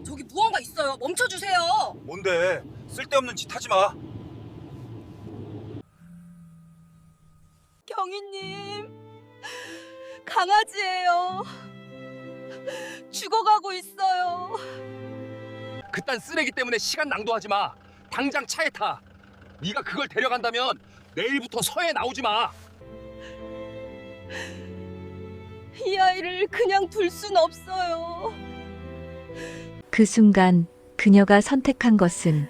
저기 무언가 있어요. 멈춰주세요. 뭔데? 쓸데없는 짓 하지 마. 경희님, 강아지예요. 죽어가고 있어요. 그딴 쓰레기 때문에 시간 낭비하지 마. 당장 차에 타. 네가 그걸 데려간다면 내일부터 서해 나오지 마. 이 아이를 그냥 둘 순 없어요. 그 순간 그녀가 선택한 것은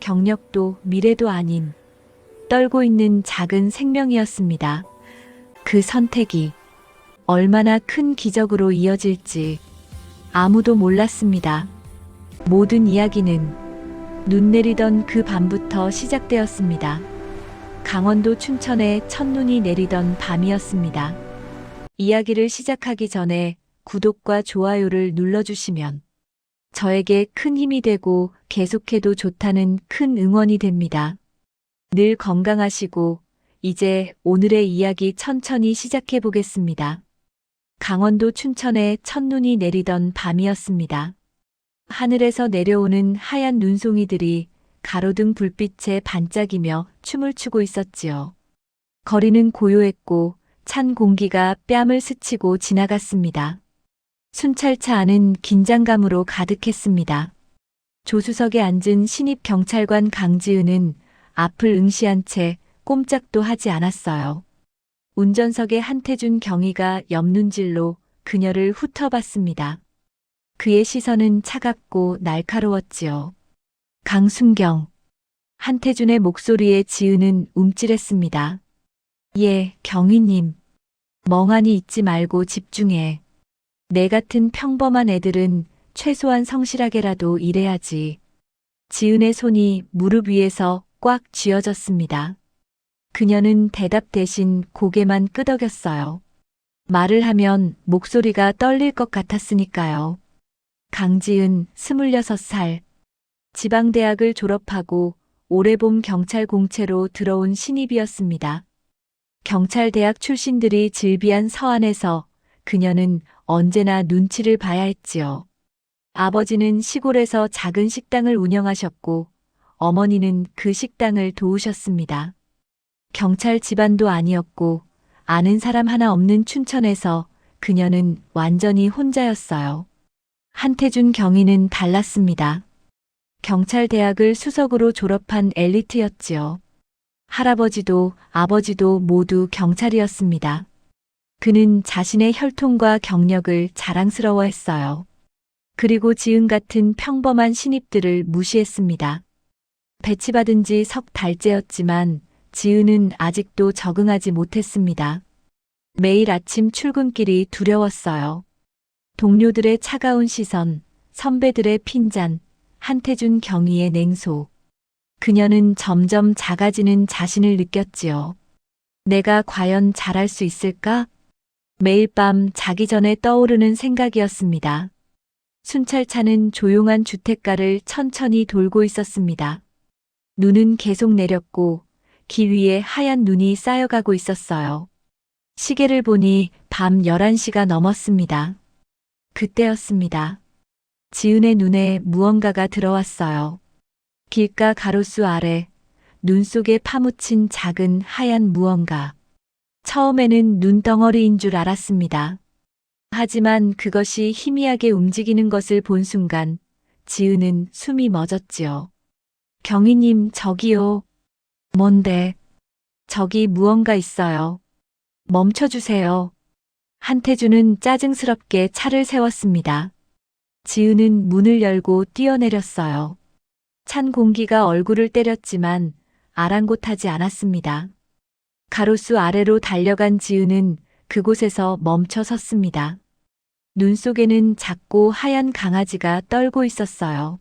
경력도 미래도 아닌 떨고 있는 작은 생명이었습니다. 그 선택이 얼마나 큰 기적으로 이어질지 아무도 몰랐습니다. 모든 이야기는 눈 내리던 그 밤부터 시작되었습니다. 강원도 춘천에 첫눈이 내리던 밤이었습니다. 이야기를 시작하기 전에 구독과 좋아요를 눌러주시면 저에게 큰 힘이 되고 계속해도 좋다는 큰 응원이 됩니다. 늘 건강하시고 이제 오늘의 이야기 천천히 시작해 보겠습니다. 강원도 춘천에 첫눈이 내리던 밤이었습니다. 하늘에서 내려오는 하얀 눈송이들이 가로등 불빛에 반짝이며 춤을 추고 있었지요. 거리는 고요했고 찬 공기가 뺨을 스치고 지나갔습니다. 순찰차 안은 긴장감으로 가득했습니다. 조수석에 앉은 신입 경찰관 강지은은 앞을 응시한 채 꼼짝도 하지 않았어요. 운전석에 한태준 경위가 옆눈질로 그녀를 훑어봤습니다. 그의 시선은 차갑고 날카로웠지요. 강순경. 한태준의 목소리에 지은은 움찔했습니다. 예, 경위님. 멍하니 있지 말고 집중해. 내 같은 평범한 애들은 최소한 성실하게라도 일해야지. 지은의 손이 무릎 위에서 꽉 쥐어졌습니다. 그녀는 대답 대신 고개만 끄덕였어요. 말을 하면 목소리가 떨릴 것 같았으니까요. 강지은 26살. 지방대학을 졸업하고 올해 봄 경찰 공채로 들어온 신입이었습니다. 경찰대학 출신들이 즐비한 서안에서 그녀는 언제나 눈치를 봐야 했지요. 아버지는 시골에서 작은 식당을 운영하셨고 어머니는 그 식당을 도우셨습니다. 경찰 집안도 아니었고 아는 사람 하나 없는 춘천에서 그녀는 완전히 혼자였어요. 한태준 경위는 달랐습니다. 경찰대학을 수석으로 졸업한 엘리트였지요. 할아버지도 아버지도 모두 경찰이었습니다. 그는 자신의 혈통과 경력을 자랑스러워했어요. 그리고 지은 같은 평범한 신입들을 무시했습니다. 배치받은 지 석 달째였지만 지은은 아직도 적응하지 못했습니다. 매일 아침 출근길이 두려웠어요. 동료들의 차가운 시선, 선배들의 핀잔, 한태준 경위의 냉소. 그녀는 점점 작아지는 자신을 느꼈지요. 내가 과연 잘할 수 있을까? 매일 밤 자기 전에 떠오르는 생각이었습니다. 순찰차는 조용한 주택가를 천천히 돌고 있었습니다. 눈은 계속 내렸고 길 위에 하얀 눈이 쌓여가고 있었어요. 시계를 보니 밤 11시가 넘었습니다. 그때였습니다. 지은의 눈에 무언가가 들어왔어요. 길가 가로수 아래 눈 속에 파묻힌 작은 하얀 무언가. 처음에는 눈덩어리인 줄 알았습니다. 하지만 그것이 희미하게 움직이는 것을 본 순간 지은은 숨이 멎었지요. 경위님, 저기요. 뭔데? 저기 무언가 있어요. 멈춰주세요. 한태준은 짜증스럽게 차를 세웠습니다. 지은은 문을 열고 뛰어내렸어요. 찬 공기가 얼굴을 때렸지만 아랑곳하지 않았습니다. 가로수 아래로 달려간 지은은 그곳에서 멈춰 섰습니다. 눈 속에는 작고 하얀 강아지가 떨고 있었어요.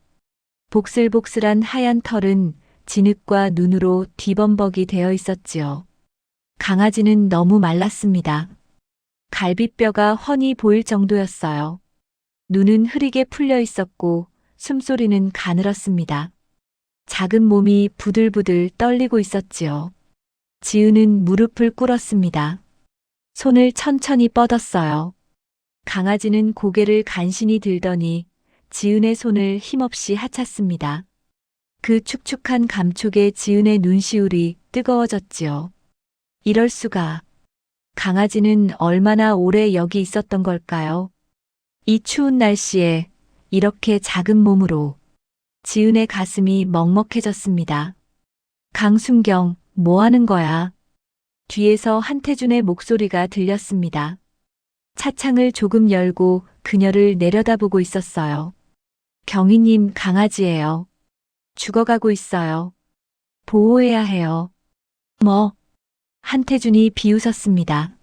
복슬복슬한 하얀 털은 진흙과 눈으로 뒤범벅이 되어 있었지요. 강아지는 너무 말랐습니다. 갈비뼈가 훤히 보일 정도였어요. 눈은 흐리게 풀려 있었고 숨소리는 가늘었습니다. 작은 몸이 부들부들 떨리고 있었지요. 지은은 무릎을 꿇었습니다. 손을 천천히 뻗었어요. 강아지는 고개를 간신히 들더니 지은의 손을 힘없이 하찼습니다. 그 축축한 감촉에 지은의 눈시울이 뜨거워졌지요. 이럴 수가. 강아지는 얼마나 오래 여기 있었던 걸까요? 이 추운 날씨에 이렇게 작은 몸으로. 지은의 가슴이 먹먹해졌습니다. 강순경, 뭐 하는 거야? 뒤에서 한태준의 목소리가 들렸습니다. 차창을 조금 열고 그녀를 내려다보고 있었어요. 경희님 강아지예요. 죽어가고 있어요. 보호해야 해요. 뭐? 한태준이 비웃었습니다.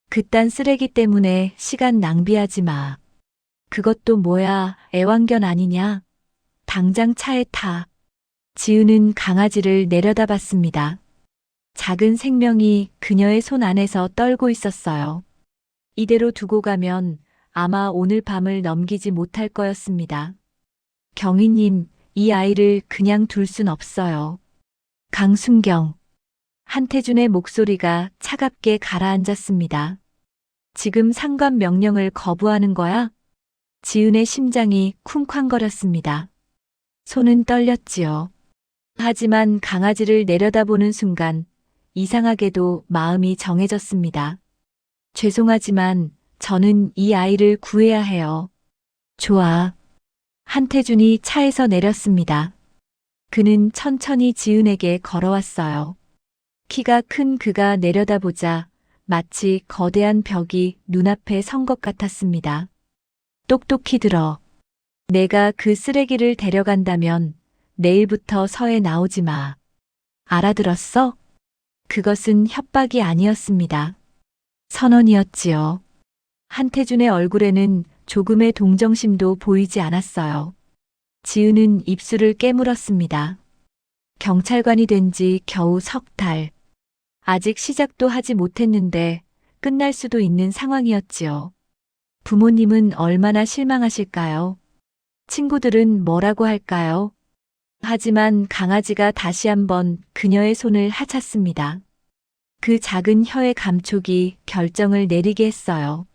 그딴 쓰레기 때문에 시간 낭비하지 마. 그것도 뭐야, 애완견 아니냐? 당장 차에 타. 지은은 강아지를 내려다봤습니다. 작은 생명이 그녀의 손 안에서 떨고 있었어요. 이대로 두고 가면 아마 오늘 밤을 넘기지 못할 거였습니다. 경희님, 이 아이를 그냥 둘 순 없어요. 강순경. 한태준의 목소리가 차갑게 가라앉았습니다. 지금 상관 명령을 거부하는 거야? 지은의 심장이 쿵쾅거렸습니다. 손은 떨렸지요. 하지만 강아지를 내려다보는 순간 이상하게도 마음이 정해졌습니다. 죄송하지만 저는 이 아이를 구해야 해요. 좋아. 한태준이 차에서 내렸습니다. 그는 천천히 지은에게 걸어왔어요. 키가 큰 그가 내려다보자 마치 거대한 벽이 눈앞에 선 것 같았습니다. 똑똑히 들어. 내가 그 쓰레기를 데려간다면 내일부터 서에 나오지 마. 알아들었어? 그것은 협박이 아니었습니다. 선언이었지요. 한태준의 얼굴에는 조금의 동정심도 보이지 않았어요. 지은은 입술을 깨물었습니다. 경찰관이 된 지 겨우 석 달. 아직 시작도 하지 못했는데 끝날 수도 있는 상황이었지요. 부모님은 얼마나 실망하실까요? 친구들은 뭐라고 할까요? 하지만 강아지가 다시 한번 그녀의 손을 하찼습니다. 그 작은 혀의 감촉이 결정을 내리게 했어요.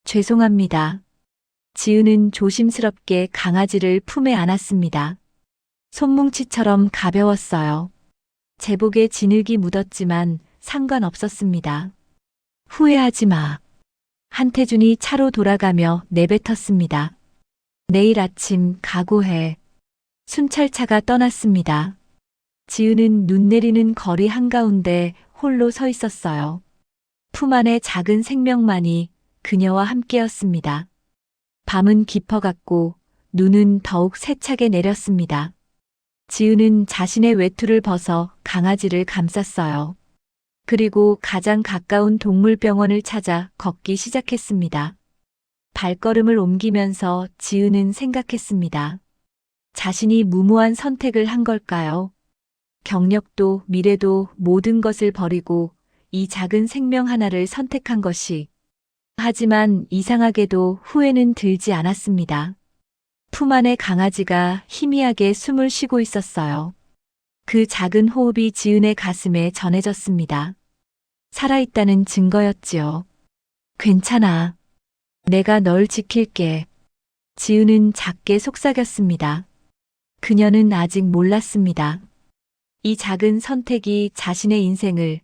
죄송합니다. 지은은 조심스럽게 강아지를 품에 안았습니다. 손뭉치처럼 가벼웠어요. 제복에 진흙이 묻었지만 상관없었습니다. 후회하지 마. 한태준이 차로 돌아가며 내뱉었습니다. 내일 아침 각오해. 순찰차가 떠났습니다. 지은은 눈 내리는 거리 한가운데 홀로 서 있었어요. 품 안의 작은 생명만이 그녀와 함께였습니다. 밤은 깊어갔고 눈은 더욱 세차게 내렸습니다. 지은은 자신의 외투를 벗어 강아지를 감쌌어요. 그리고 가장 가까운 동물병원을 찾아 걷기 시작했습니다. 발걸음을 옮기면서 지은은 생각했습니다. 자신이 무모한 선택을 한 걸까요? 경력도 미래도 모든 것을 버리고 이 작은 생명 하나를 선택한 것이. 하지만 이상하게도 후회는 들지 않았습니다. 품 안의 강아지가 희미하게 숨을 쉬고 있었어요. 그 작은 호흡이 지은의 가슴에 전해졌습니다. 살아있다는 증거였지요. 괜찮아. 내가 널 지킬게. 지은은 작게 속삭였습니다. 그녀는 아직 몰랐습니다. 이 작은 선택이 자신의 인생을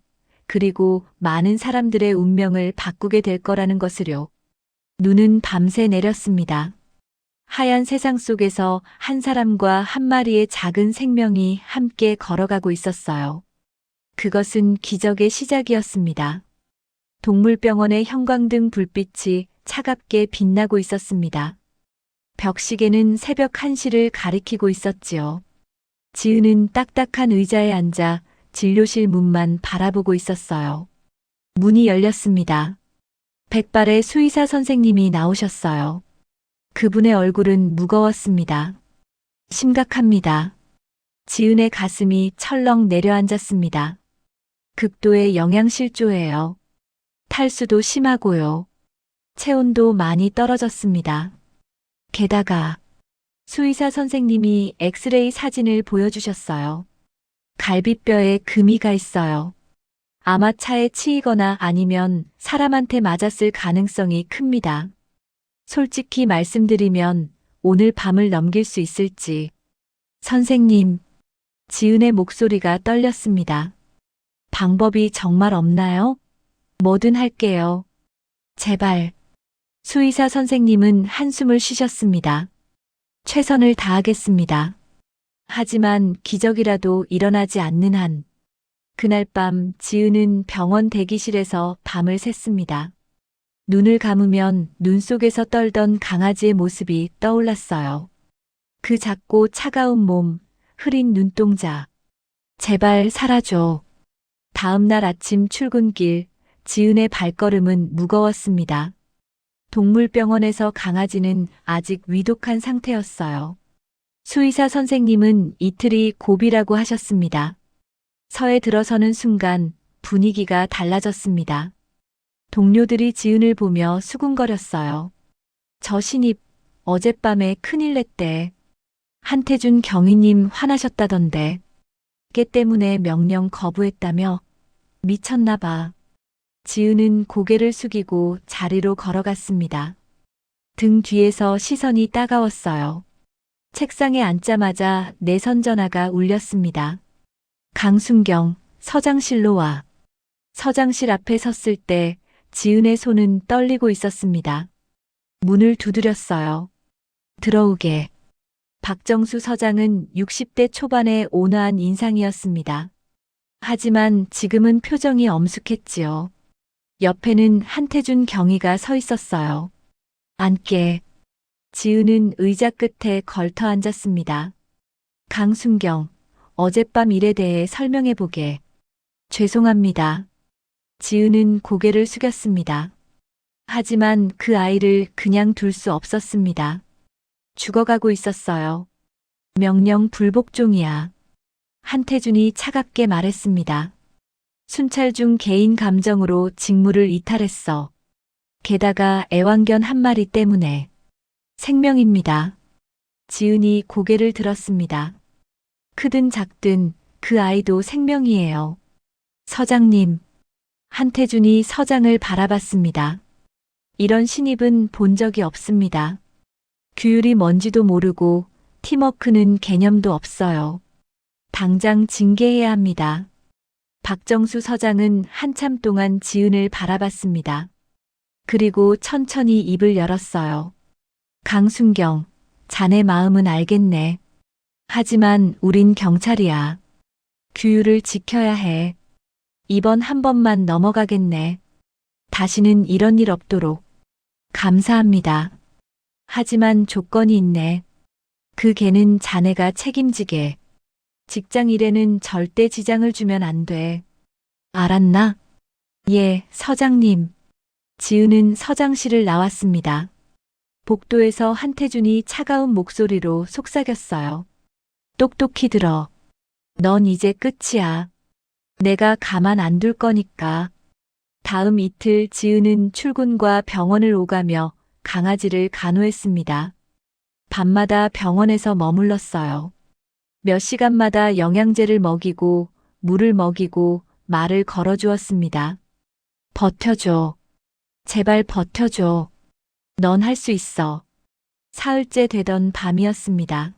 그리고 많은 사람들의 운명을 바꾸게 될 거라는 것을요. 눈은 밤새 내렸습니다. 하얀 세상 속에서 한 사람과 한 마리의 작은 생명이 함께 걸어가고 있었어요. 그것은 기적의 시작이었습니다. 동물병원의 형광등 불빛이 차갑게 빛나고 있었습니다. 벽시계는 새벽 1시를 가리키고 있었지요. 지은은 딱딱한 의자에 앉아 진료실 문만 바라보고 있었어요. 문이 열렸습니다. 백발의 수의사 선생님이 나오셨어요. 그분의 얼굴은 무거웠습니다. 심각합니다. 지은의 가슴이 철렁 내려앉았습니다. 극도의 영양실조예요. 탈수도 심하고요. 체온도 많이 떨어졌습니다. 게다가 수의사 선생님이 엑스레이 사진을 보여주셨어요. 갈비뼈에 금이가 있어요. 아마 차에 치이거나 아니면 사람한테 맞았을 가능성이 큽니다. 솔직히 말씀드리면 오늘 밤을 넘길 수 있을지. 선생님, 지은의 목소리가 떨렸습니다. 방법이 정말 없나요? 뭐든 할게요. 제발. 수의사 선생님은 한숨을 쉬셨습니다. 최선을 다하겠습니다. 하지만 기적이라도 일어나지 않는 한, 그날 밤 지은은 병원 대기실에서 밤을 샜습니다. 눈을 감으면 눈 속에서 떨던 강아지의 모습이 떠올랐어요. 그 작고 차가운 몸, 흐린 눈동자. 제발 사라져. 다음 날 아침 출근길, 지은의 발걸음은 무거웠습니다. 동물병원에서 강아지는 아직 위독한 상태였어요. 수의사 선생님은 이틀이 고비라고 하셨습니다. 서에 들어서는 순간 분위기가 달라졌습니다. 동료들이 지은을 보며 수군거렸어요. 저 신입, 어젯밤에 큰일 냈대. 한태준 경위님 화나셨다던데. 깨 때문에 명령 거부했다며. 미쳤나 봐. 지은은 고개를 숙이고 자리로 걸어갔습니다. 등 뒤에서 시선이 따가웠어요. 책상에 앉자마자 내선 전화가 울렸습니다. 강순경, 서장실로 와. 서장실 앞에 섰을 때 지은의 손은 떨리고 있었습니다. 문을 두드렸어요. 들어오게. 박정수 서장은 60대 초반의 온화한 인상이었습니다. 하지만 지금은 표정이 엄숙했지요. 옆에는 한태준 경위가 서 있었어요. 앉게. 지은은 의자 끝에 걸터 앉았습니다. 강순경, 어젯밤 일에 대해 설명해보게. 죄송합니다. 지은은 고개를 숙였습니다. 하지만 그 아이를 그냥 둘 수 없었습니다. 죽어가고 있었어요. 명령 불복종이야. 한태준이 차갑게 말했습니다. 순찰 중 개인 감정으로 직무를 이탈했어. 게다가 애완견 한 마리 때문에. 생명입니다. 지은이 고개를 들었습니다. 크든 작든 그 아이도 생명이에요. 서장님. 한태준이 서장을 바라봤습니다. 이런 신입은 본 적이 없습니다. 규율이 뭔지도 모르고 팀워크는 개념도 없어요. 당장 징계해야 합니다. 박정수 서장은 한참 동안 지은을 바라봤습니다. 그리고 천천히 입을 열었어요. 강순경, 자네 마음은 알겠네. 하지만 우린 경찰이야. 규율을 지켜야 해. 이번 한 번만 넘어가겠네. 다시는 이런 일 없도록. 감사합니다. 하지만 조건이 있네. 그 개는 자네가 책임지게. 직장 일에는 절대 지장을 주면 안 돼. 알았나? 예, 서장님. 지은은 서장실을 나왔습니다. 복도에서 한태준이 차가운 목소리로 속삭였어요. 똑똑히 들어. 넌 이제 끝이야. 내가 가만 안 둘 거니까. 다음 이틀 지은은 출근과 병원을 오가며 강아지를 간호했습니다. 밤마다 병원에서 머물렀어요. 몇 시간마다 영양제를 먹이고 물을 먹이고 말을 걸어주었습니다. 버텨줘. 제발 버텨줘. 넌 할 수 있어. 사흘째 되던 밤이었습니다.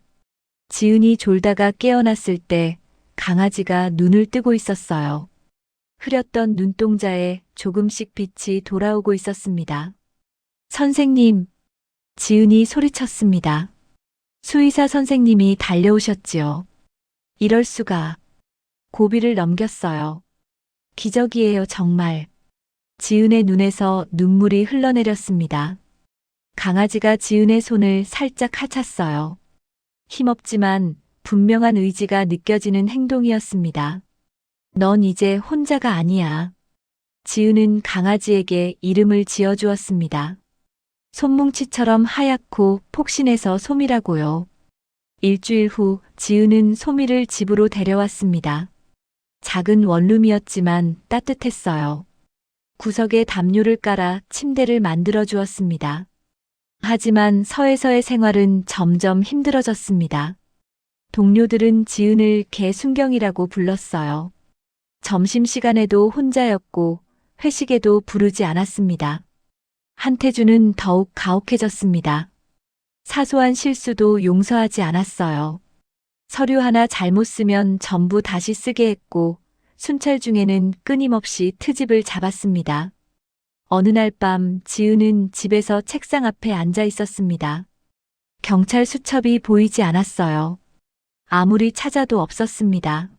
지은이 졸다가 깨어났을 때 강아지가 눈을 뜨고 있었어요. 흐렸던 눈동자에 조금씩 빛이 돌아오고 있었습니다. 선생님, 지은이 소리쳤습니다. 수의사 선생님이 달려오셨지요. 이럴 수가. 고비를 넘겼어요. 기적이에요, 정말. 지은의 눈에서 눈물이 흘러내렸습니다. 강아지가 지은의 손을 살짝 하찼어요. 힘없지만 분명한 의지가 느껴지는 행동이었습니다. 넌 이제 혼자가 아니야. 지은은 강아지에게 이름을 지어주었습니다. 손뭉치처럼 하얗고 폭신해서 소미라고요. 일주일 후 지은은 소미를 집으로 데려왔습니다. 작은 원룸이었지만 따뜻했어요. 구석에 담요를 깔아 침대를 만들어 주었습니다. 하지만 서에서의 생활은 점점 힘들어졌습니다. 동료들은 지은을 개순경이라고 불렀어요. 점심시간에도 혼자였고 회식에도 부르지 않았습니다. 한태준은 더욱 가혹해졌습니다. 사소한 실수도 용서하지 않았어요. 서류 하나 잘못 쓰면 전부 다시 쓰게 했고, 순찰 중에는 끊임없이 트집을 잡았습니다. 어느 날 밤 지은은 집에서 책상 앞에 앉아 있었습니다. 경찰 수첩이 보이지 않았어요. 아무리 찾아도 없었습니다.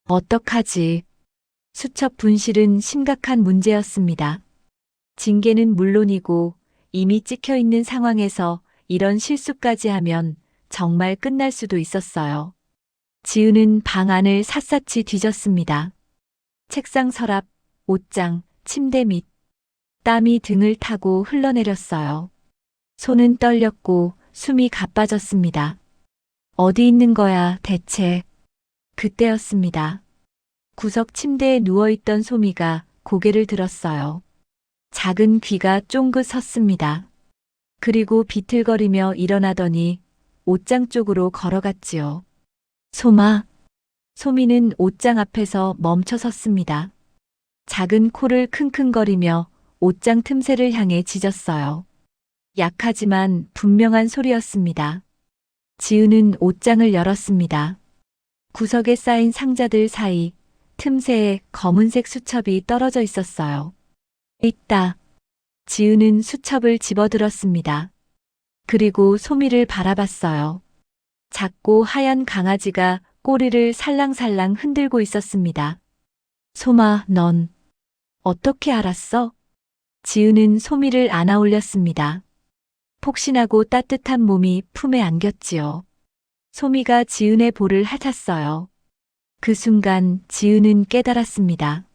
어떡하지? 수첩 분실은 심각한 문제였습니다. 징계는 물론이고 이미 찍혀 있는 상황에서 이런 실수까지 하면 정말 끝날 수도 있었어요. 지은은 방 안을 샅샅이 뒤졌습니다. 책상 서랍, 옷장, 침대 밑. 땀이 등을 타고 흘러내렸어요. 손은 떨렸고 숨이 가빠졌습니다. 어디 있는 거야, 대체? 그때였습니다. 구석 침대에 누워있던 소미가 고개를 들었어요. 작은 귀가 쫑긋 섰습니다. 그리고 비틀거리며 일어나더니 옷장 쪽으로 걸어갔지요. 소마. 소미는 옷장 앞에서 멈춰 섰습니다. 작은 코를 킁킁거리며 옷장 틈새를 향해 짖었어요. 약하지만 분명한 소리였습니다. 지은은 옷장을 열었습니다. 구석에 쌓인 상자들 사이 틈새에 검은색 수첩이 떨어져 있었어요. 있다. 지은은 수첩을 집어들었습니다. 그리고 소미를 바라봤어요. 작고 하얀 강아지가 꼬리를 살랑살랑 흔들고 있었습니다. 소마, 넌 어떻게 알았어? 지은은 소미를 안아 올렸습니다. 폭신하고 따뜻한 몸이 품에 안겼지요. 소미가 지은의 볼을 핥았어요. 그 순간 지은은 깨달았습니다.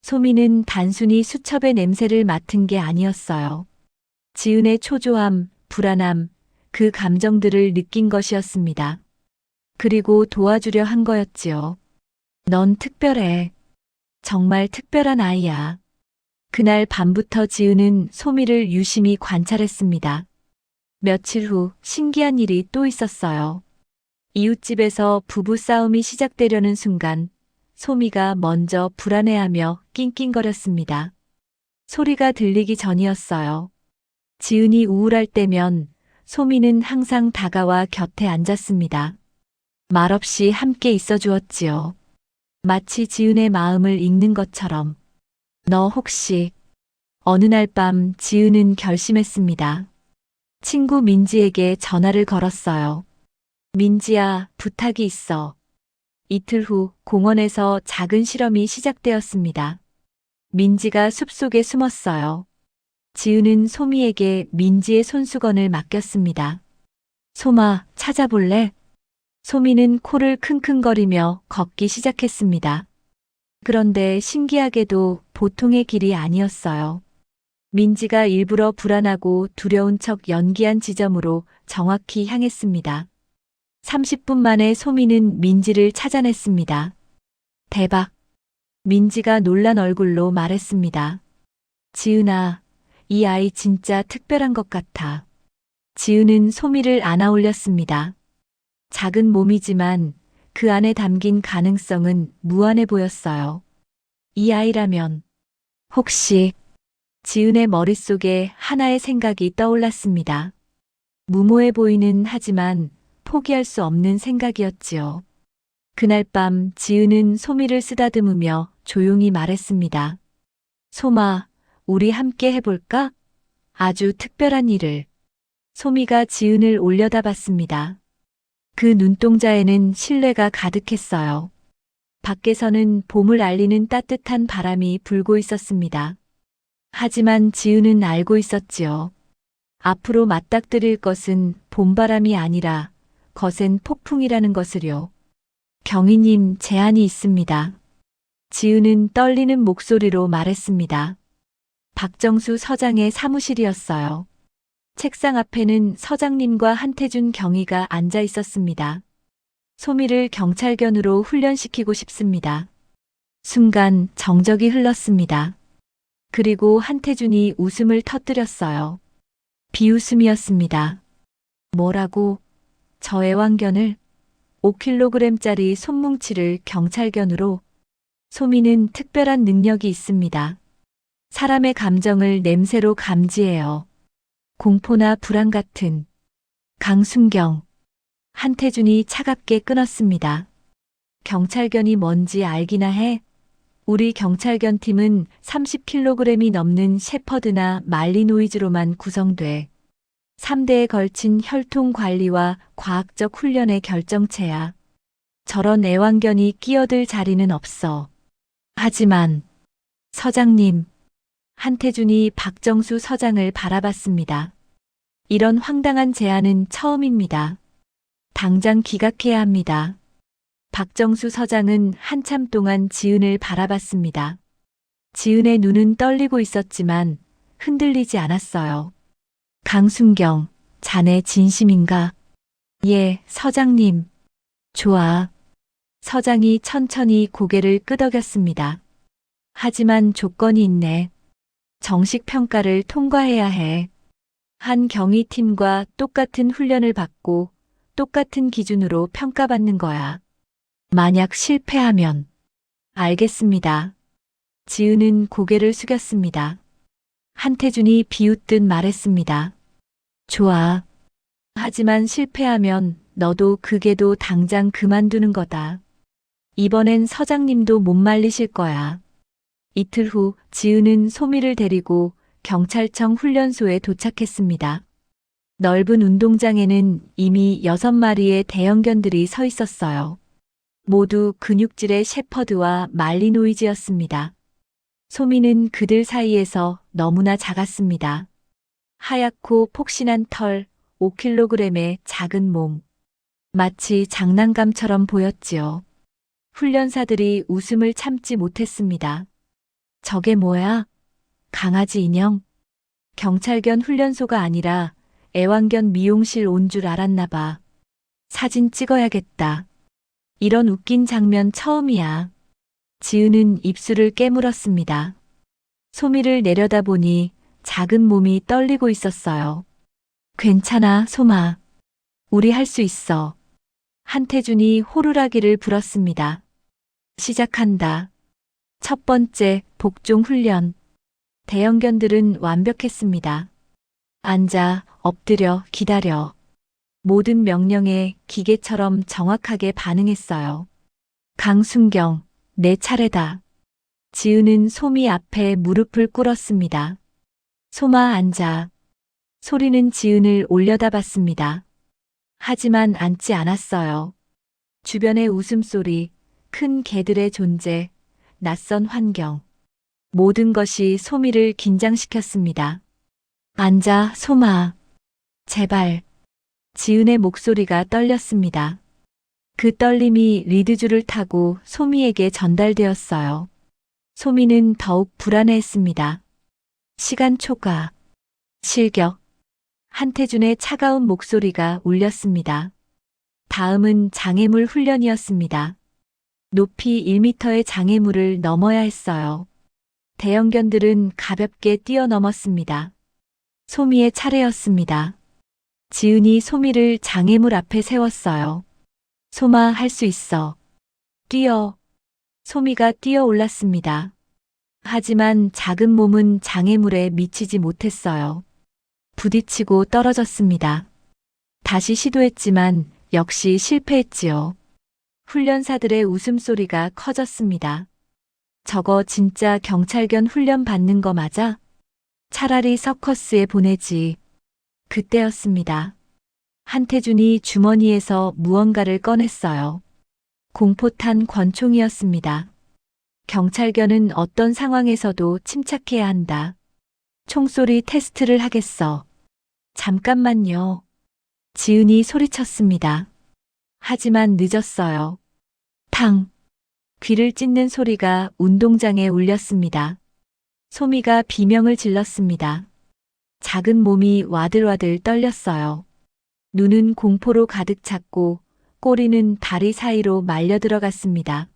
소미는 단순히 수첩의 냄새를 맡은 게 아니었어요. 지은의 초조함, 불안함, 그 감정들을 느낀 것이었습니다. 그리고 도와주려 한 거였지요. 넌 특별해. 정말 특별한 아이야. 그날 밤부터 지은은 소미를 유심히 관찰했습니다. 며칠 후 신기한 일이 또 있었어요. 이웃집에서 부부싸움이 시작되려는 순간 소미가 먼저 불안해하며 낑낑거렸습니다. 소리가 들리기 전이었어요. 지은이 우울할 때면 소미는 항상 다가와 곁에 앉았습니다. 말없이 함께 있어 주었지요. 마치 지은의 마음을 읽는 것처럼. 너 혹시... 어느 날 밤 지은은 결심했습니다. 친구 민지에게 전화를 걸었어요. 민지야, 부탁이 있어. 이틀 후 공원에서 작은 실험이 시작되었습니다. 민지가 숲속에 숨었어요. 지은은 소미에게 민지의 손수건을 맡겼습니다. 소마, 찾아볼래? 소미는 코를 킁킁거리며 걷기 시작했습니다. 그런데 신기하게도 보통의 길이 아니었어요. 민지가 일부러 불안하고 두려운 척 연기한 지점으로 정확히 향했습니다. 30분 만에 소미는 민지를 찾아냈습니다. 대박! 민지가 놀란 얼굴로 말했습니다. 지은아, 이 아이 진짜 특별한 것 같아. 지은은 소미를 안아 올렸습니다. 작은 몸이지만 그 안에 담긴 가능성은 무한해 보였어요. 이 아이라면 혹시... 지은의 머릿속에 하나의 생각이 떠올랐습니다. 무모해 보이는 하지만 포기할 수 없는 생각이었지요. 그날 밤 지은은 소미를 쓰다듬으며 조용히 말했습니다. 소마, 우리 함께 해볼까? 아주 특별한 일을. 소미가 지은을 올려다봤습니다. 그 눈동자에는 신뢰가 가득했어요. 밖에서는 봄을 알리는 따뜻한 바람이 불고 있었습니다. 하지만 지은은 알고 있었지요. 앞으로 맞닥뜨릴 것은 봄바람이 아니라 거센 폭풍이라는 것을요. 경위님, 제안이 있습니다. 지은은 떨리는 목소리로 말했습니다. 박정수 서장의 사무실이었어요. 책상 앞에는 서장님과 한태준 경위가 앉아 있었습니다. 소미를 경찰견으로 훈련시키고 싶습니다. 순간 정적이 흘렀습니다. 그리고 한태준이 웃음을 터뜨렸어요. 비웃음이었습니다. 뭐라고? 저 애완견을? 5kg짜리 손뭉치를 경찰견으로? 소미는 특별한 능력이 있습니다. 사람의 감정을 냄새로 감지해요. 공포나 불안 같은 강순경. 한태준이 차갑게 끊었습니다. 경찰견이 뭔지 알기나 해? 우리 경찰견 팀은 30kg이 넘는 shepherd나 말리노이즈로만 구성돼. 3대에 걸친 혈통 관리와 과학적 훈련의 결정체야. 저런 애완견이 끼어들 자리는 없어. 하지만 서장님, 한태준이 박정수 서장을 바라봤습니다. 이런 황당한 제안은 처음입니다. 당장 기각해야 합니다. 박정수 서장은 한참 동안 지은을 바라봤습니다. 지은의 눈은 떨리고 있었지만 흔들리지 않았어요. 강순경, 자네 진심인가? 예, 서장님. 좋아. 서장이 천천히 고개를 끄덕였습니다. 하지만 조건이 있네. 정식 평가를 통과해야 해. 한 경위팀과 똑같은 훈련을 받고 똑같은 기준으로 평가받는 거야. 만약 실패하면. 알겠습니다. 지은은 고개를 숙였습니다. 한태준이 비웃듯 말했습니다. 좋아. 하지만 실패하면 너도 그게도 당장 그만두는 거다. 이번엔 서장님도 못 말리실 거야. 이틀 후 지은은 소미를 데리고 경찰청 훈련소에 도착했습니다. 넓은 운동장에는 이미 6마리의 대형견들이 서 있었어요. 모두 근육질의 shepherd와 말리노이즈였습니다. 소미는 그들 사이에서 너무나 작았습니다. 하얗고 폭신한 털, 5kg의 작은 몸. 마치 장난감처럼 보였지요. 훈련사들이 웃음을 참지 못했습니다. 저게 뭐야? 강아지 인형? 경찰견 훈련소가 아니라 애완견 미용실 온 줄 알았나 봐. 사진 찍어야겠다. 이런 웃긴 장면 처음이야. 지은은 입술을 깨물었습니다. 소미를 내려다보니 작은 몸이 떨리고 있었어요. 괜찮아, 소마. 우리 할 수 있어. 한태준이 호루라기를 불었습니다. 시작한다. 첫 번째 복종 훈련. 대형견들은 완벽했습니다. 앉아, 엎드려, 기다려. 모든 명령에 기계처럼 정확하게 반응했어요. 강순경, 내 차례다. 지은은 소미 앞에 무릎을 꿇었습니다. 소마 앉아. 소리는 지은을 올려다봤습니다. 하지만 앉지 않았어요. 주변의 웃음소리, 큰 개들의 존재, 낯선 환경. 모든 것이 소미를 긴장시켰습니다. 앉아, 소마. 제발. 지은의 목소리가 떨렸습니다. 그 떨림이 리드줄을 타고 소미에게 전달되었어요. 소미는 더욱 불안해했습니다. 시간 초과. 실격. 한태준의 차가운 목소리가 울렸습니다. 다음은 장애물 훈련이었습니다. 높이 1m의 장애물을 넘어야 했어요. 대형견들은 가볍게 뛰어넘었습니다. 소미의 차례였습니다. 지은이 소미를 장애물 앞에 세웠어요. 소마, 할 수 있어. 뛰어. 소미가 뛰어 올랐습니다. 하지만 작은 몸은 장애물에 미치지 못했어요. 부딪히고 떨어졌습니다. 다시 시도했지만 역시 실패했지요. 훈련사들의 웃음소리가 커졌습니다. 저거 진짜 경찰견 훈련 받는 거 맞아? 차라리 서커스에 보내지. 그때였습니다. 한태준이 주머니에서 무언가를 꺼냈어요. 공포탄 권총이었습니다. 경찰견은 어떤 상황에서도 침착해야 한다. 총소리 테스트를 하겠어. 잠깐만요. 지은이 소리쳤습니다. 하지만 늦었어요. 탕. 귀를 찢는 소리가 운동장에 울렸습니다. 소미가 비명을 질렀습니다. 작은 몸이 와들와들 떨렸어요. 눈은 공포로 가득 찼고 꼬리는 다리 사이로 말려 들어갔습니다.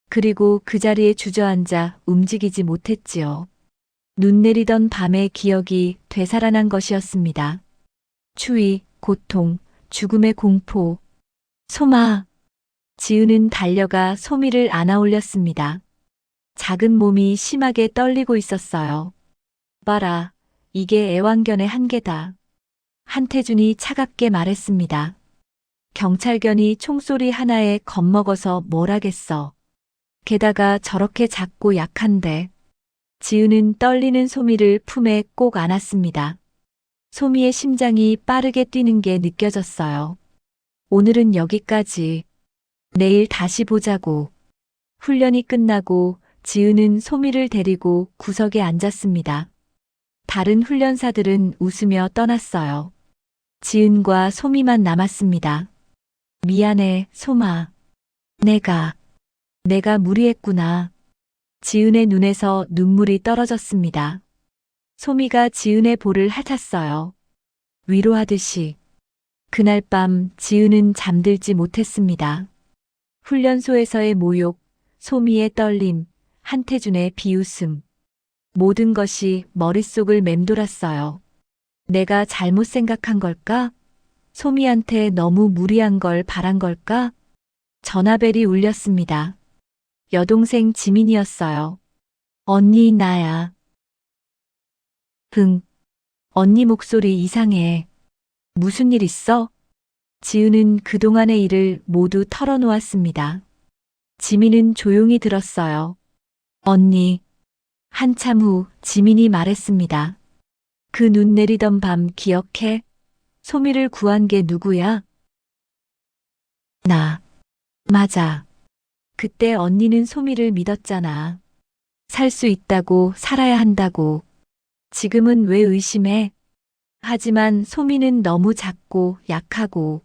그리고 그 자리에 주저앉아 움직이지 못했지요. 눈 내리던 밤의 기억이 되살아난 것이었습니다. 추위, 고통, 죽음의 공포. 소마. 지은은 달려가 소미를 안아 올렸습니다. 작은 몸이 심하게 떨리고 있었어요. 봐라, 이게 애완견의 한계다. 한태준이 차갑게 말했습니다. 경찰견이 총소리 하나에 겁먹어서 뭘 하겠어. 게다가 저렇게 작고 약한데. 지은은 떨리는 소미를 품에 꼭 안았습니다. 소미의 심장이 빠르게 뛰는 게 느껴졌어요. 오늘은 여기까지. 내일 다시 보자고. 훈련이 끝나고 지은은 소미를 데리고 구석에 앉았습니다. 다른 훈련사들은 웃으며 떠났어요. 지은과 소미만 남았습니다. 미안해, 소마. 내가 무리했구나. 지은의 눈에서 눈물이 떨어졌습니다. 소미가 지은의 볼을 핥았어요. 위로하듯이. 그날 밤 지은은 잠들지 못했습니다. 훈련소에서의 모욕, 소미의 떨림, 한태준의 비웃음. 모든 것이 머릿속을 맴돌았어요. 내가 잘못 생각한 걸까? 소미한테 너무 무리한 걸 바란 걸까? 전화벨이 울렸습니다. 여동생 지민이었어요. 언니, 나야. 언니 목소리 이상해. 무슨 일 있어? 지은은 그동안의 일을 모두 털어놓았습니다. 지민은 조용히 들었어요. 언니. 한참 후 지민이 말했습니다. 그 눈 내리던 밤 기억해? 소미를 구한 게 누구야? 나. 맞아. 그때 언니는 소미를 믿었잖아. 살 수 있다고, 살아야 한다고. 지금은 왜 의심해? 하지만 소미는 너무 작고 약하고.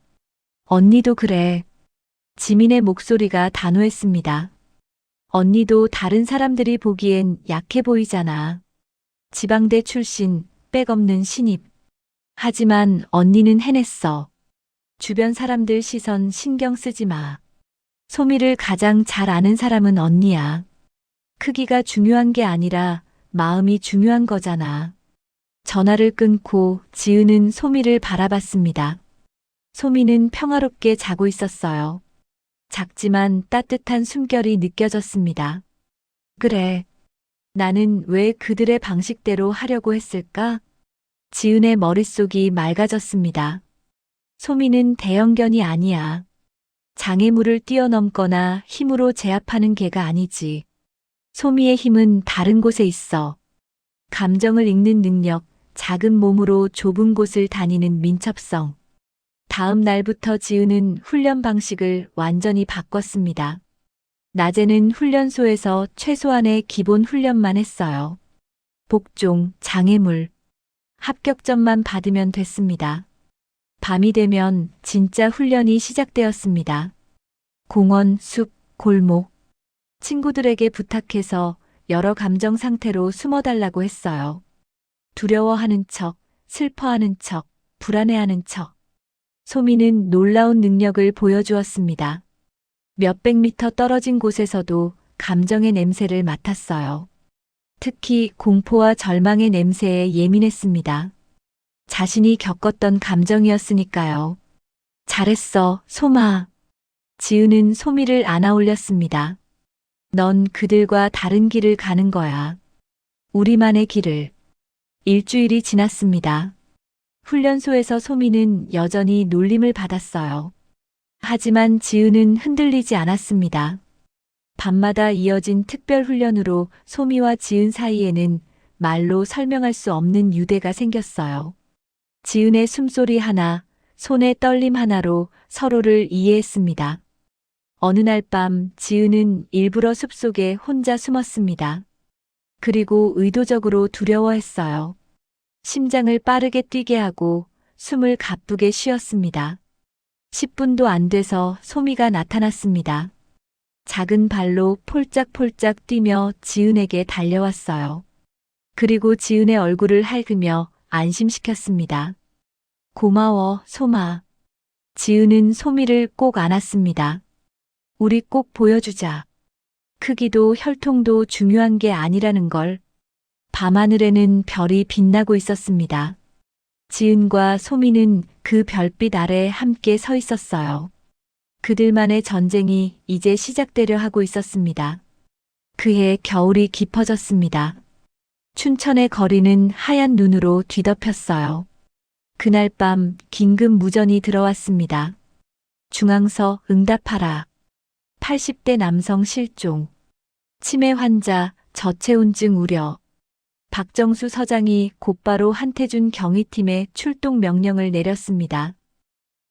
언니도 그래. 지민의 목소리가 단호했습니다. 언니도 다른 사람들이 보기엔 약해 보이잖아. 지방대 출신, 백 없는 신입. 하지만 언니는 해냈어. 주변 사람들 시선 신경 쓰지 마. 소미를 가장 잘 아는 사람은 언니야. 크기가 중요한 게 아니라 마음이 중요한 거잖아. 전화를 끊고 지은은 소미를 바라봤습니다. 소미는 평화롭게 자고 있었어요. 작지만 따뜻한 숨결이 느껴졌습니다. 그래. 나는 왜 그들의 방식대로 하려고 했을까? 지은의 머릿속이 맑아졌습니다. 소미는 대형견이 아니야. 장애물을 뛰어넘거나 힘으로 제압하는 개가 아니지. 소미의 힘은 다른 곳에 있어. 감정을 읽는 능력, 작은 몸으로 좁은 곳을 다니는 민첩성. 다음 날부터 지은은 훈련 방식을 완전히 바꿨습니다. 낮에는 훈련소에서 최소한의 기본 훈련만 했어요. 복종, 장애물, 합격점만 받으면 됐습니다. 밤이 되면 진짜 훈련이 시작되었습니다. 공원, 숲, 골목. 친구들에게 부탁해서 여러 감정 상태로 숨어달라고 했어요. 두려워하는 척, 슬퍼하는 척, 불안해하는 척. 소미는 놀라운 능력을 보여주었습니다. 몇백 미터 떨어진 곳에서도 감정의 냄새를 맡았어요. 특히 공포와 절망의 냄새에 예민했습니다. 자신이 겪었던 감정이었으니까요. 잘했어, 소마. 지은은 소미를 안아 올렸습니다. 넌 그들과 다른 길을 가는 거야. 우리만의 길을. 일주일이 지났습니다. 훈련소에서 소미는 여전히 놀림을 받았어요. 하지만 지은은 흔들리지 않았습니다. 밤마다 이어진 특별 훈련으로 소미와 지은 사이에는 말로 설명할 수 없는 유대가 생겼어요. 지은의 숨소리 하나, 손의 떨림 하나로 서로를 이해했습니다. 어느 날 밤 지은은 일부러 숲속에 혼자 숨었습니다. 그리고 의도적으로 두려워했어요. 심장을 빠르게 뛰게 하고 숨을 가쁘게 쉬었습니다. 10분도 안 돼서 소미가 나타났습니다. 작은 발로 폴짝폴짝 뛰며 지은에게 달려왔어요. 그리고 지은의 얼굴을 핥으며 안심시켰습니다. 고마워, 소마. 지은은 소미를 꼭 안았습니다. 우리 꼭 보여주자. 크기도 혈통도 중요한 게 아니라는 걸. 밤하늘에는 별이 빛나고 있었습니다. 지은과 소미는 그 별빛 아래 함께 서 있었어요. 그들만의 전쟁이 이제 시작되려 하고 있었습니다. 그해 겨울이 깊어졌습니다. 춘천의 거리는 하얀 눈으로 뒤덮였어요. 그날 밤 긴급 무전이 들어왔습니다. 중앙서 응답하라. 80대 남성 실종. 치매 환자, 저체온증 우려. 박정수 서장이 곧바로 한태준 경위팀에 출동 명령을 내렸습니다.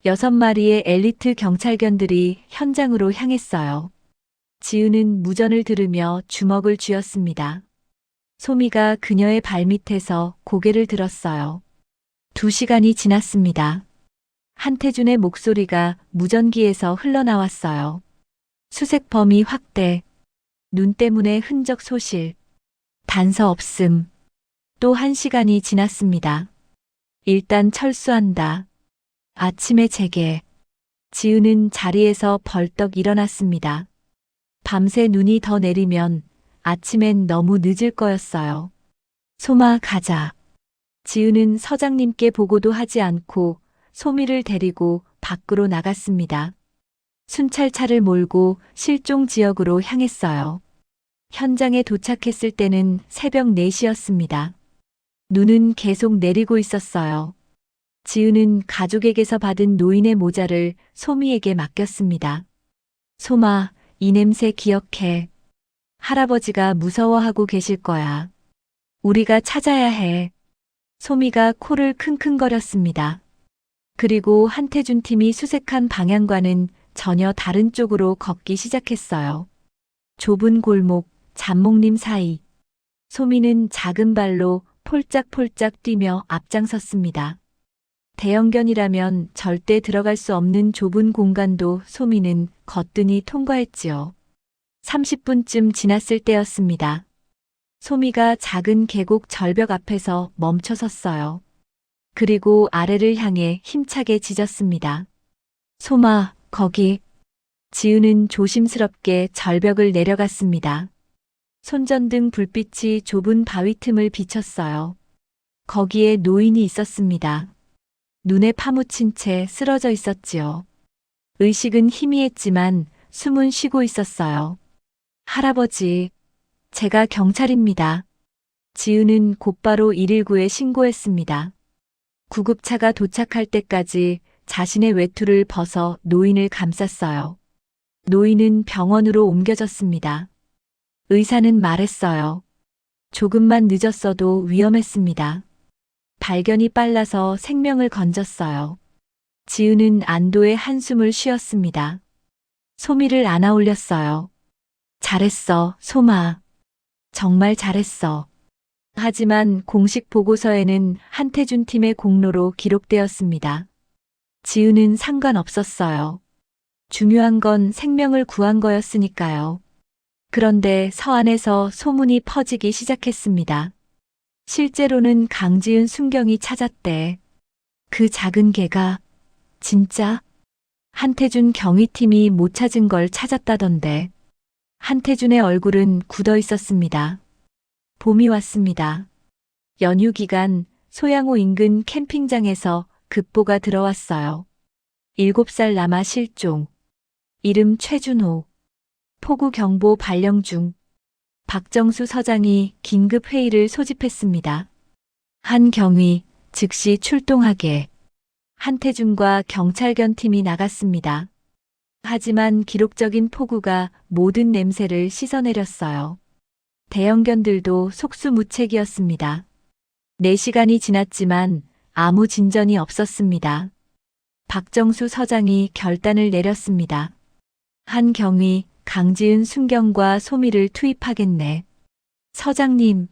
6마리의 엘리트 경찰견들이 현장으로 향했어요. 지은은 무전을 들으며 주먹을 쥐었습니다. 소미가 그녀의 발밑에서 고개를 들었어요. 2시간이 지났습니다. 한태준의 목소리가 무전기에서 흘러나왔어요. 수색 범위 확대. 눈 때문에 흔적 소실. 단서 없음. 또 1시간이 지났습니다. 일단 철수한다. 아침에 재개. 지은은 자리에서 벌떡 일어났습니다. 밤새 눈이 더 내리면 아침엔 너무 늦을 거였어요. 소마 가자. 지은은 서장님께 보고도 하지 않고 소미를 데리고 밖으로 나갔습니다. 순찰차를 몰고 실종 지역으로 향했어요. 현장에 도착했을 때는 새벽 4시였습니다. 눈은 계속 내리고 있었어요. 지은은 가족에게서 받은 노인의 모자를 소미에게 맡겼습니다. 소마, 이 냄새 기억해. 할아버지가 무서워하고 계실 거야. 우리가 찾아야 해. 소미가 코를 킁킁거렸습니다. 그리고 한태준 팀이 수색한 방향과는 전혀 다른 쪽으로 걷기 시작했어요. 좁은 골목, 잡목림 사이. 소미는 작은 발로 폴짝폴짝 뛰며 앞장섰습니다. 대형견이라면 절대 들어갈 수 없는 좁은 공간도 소미는 거뜬히 통과했지요. 30분쯤 지났을 때였습니다. 소미가 작은 계곡 절벽 앞에서 멈춰 섰어요. 그리고 아래를 향해 힘차게 짖었습니다. 소마, 거기. 지은은 조심스럽게 절벽을 내려갔습니다. 손전등 불빛이 좁은 바위 틈을 비쳤어요. 거기에 노인이 있었습니다. 눈에 파묻힌 채 쓰러져 있었지요. 의식은 희미했지만 숨은 쉬고 있었어요. 할아버지, 제가 경찰입니다. 지은은 곧바로 119에 신고했습니다. 구급차가 도착할 때까지 자신의 외투를 벗어 노인을 감쌌어요. 노인은 병원으로 옮겨졌습니다. 의사는 말했어요. 조금만 늦었어도 위험했습니다. 발견이 빨라서 생명을 건졌어요. 지은은 안도의 한숨을 쉬었습니다. 소미를 안아 올렸어요. 잘했어, 소마. 정말 잘했어. 하지만 공식 보고서에는 한태준 팀의 공로로 기록되었습니다. 지은은 상관없었어요. 중요한 건 생명을 구한 거였으니까요. 그런데 서안에서 소문이 퍼지기 시작했습니다. 실제로는 강지은 순경이 찾았대. 그 작은 개가 진짜 한태준 경위팀이 못 찾은 걸 찾았다던데. 한태준의 얼굴은 굳어 있었습니다. 봄이 왔습니다. 연휴 기간 소양호 인근 캠핑장에서 급보가 들어왔어요. 7살 남아 실종. 이름 최준호. 폭우 경보 발령 중. 박정수 서장이 긴급 회의를 소집했습니다. 한 경위 즉시 출동하게. 한태준과 경찰견 팀이 나갔습니다. 하지만 기록적인 폭우가 모든 냄새를 씻어내렸어요. 대형견들도 속수무책이었습니다. 4시간이 지났지만 아무 진전이 없었습니다. 박정수 서장이 결단을 내렸습니다. 한 경위 강지은 순경과 소미를 투입하겠네. 서장님,